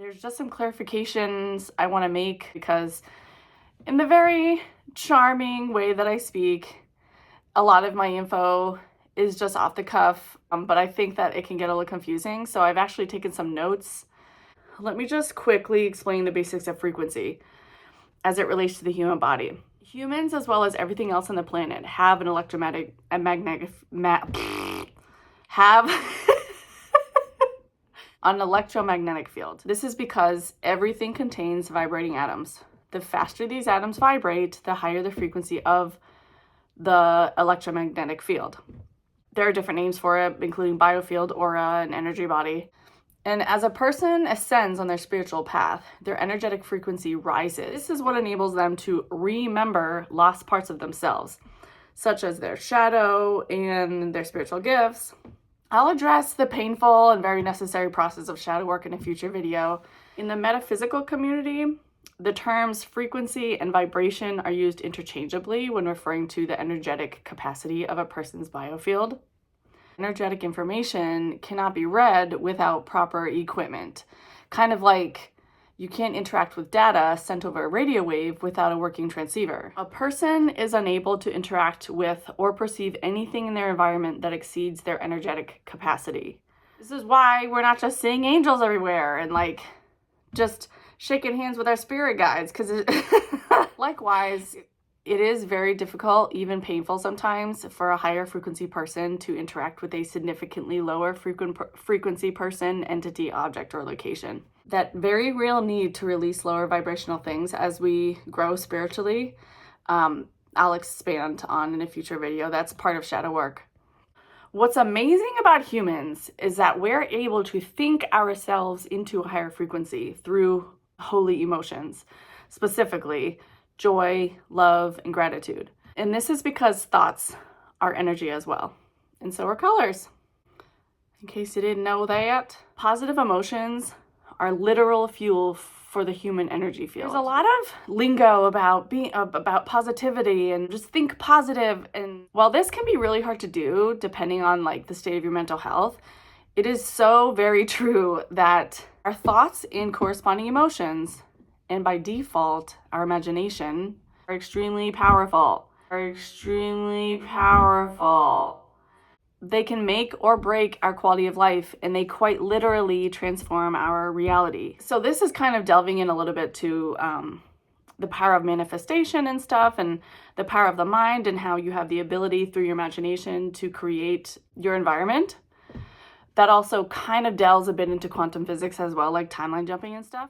There's just some clarifications I want to make because in the very charming way that I speak, a lot of my info is just off the cuff, but I think that it can get a little confusing. So I've actually taken some notes. Let me just quickly explain the basics of frequency as it relates to the human body. Humans, as well as everything else on the planet, have an an electromagnetic field. This is because everything contains vibrating atoms. The faster these atoms vibrate, the higher the frequency of the electromagnetic field. There are different names for it, including biofield, aura, and energy body. And as a person ascends on their spiritual path, their energetic frequency rises. This is what enables them to remember lost parts of themselves, such as their shadow and their spiritual gifts. I'll address the painful and very necessary process of shadow work in a future video. In the metaphysical community, the terms frequency and vibration are used interchangeably when referring to the energetic capacity of a person's biofield. Energetic information cannot be read without proper equipment. Kind of like you can't interact with data sent over a radio wave without a working transceiver. A person is unable to interact with or perceive anything in their environment that exceeds their energetic capacity. This is why we're not just seeing angels everywhere and like just shaking hands with our spirit guides, because likewise, it is very difficult, even painful sometimes, for a higher frequency person to interact with a significantly lower frequency person, entity, object, or location. That very real need to release lower vibrational things as we grow spiritually, I'll expand on in a future video. That's part of shadow work. What's amazing about humans is that we're able to think ourselves into a higher frequency through holy emotions, specifically joy, love, and gratitude. And this is because thoughts are energy as well. And so are colors. In case you didn't know that, positive emotions are literal fuel for the human energy field. There's a lot of lingo about positivity and just think positive. And while this can be really hard to do depending on like the state of your mental health, it is so very true that our thoughts and corresponding emotions, and by default, our imagination, are extremely powerful. They can make or break our quality of life, and they quite literally transform our reality. So this is kind of delving in a little bit to the power of manifestation and stuff, and the power of the mind, and how you have the ability through your imagination to create your environment. That also kind of delves a bit into quantum physics as well, like timeline jumping and stuff.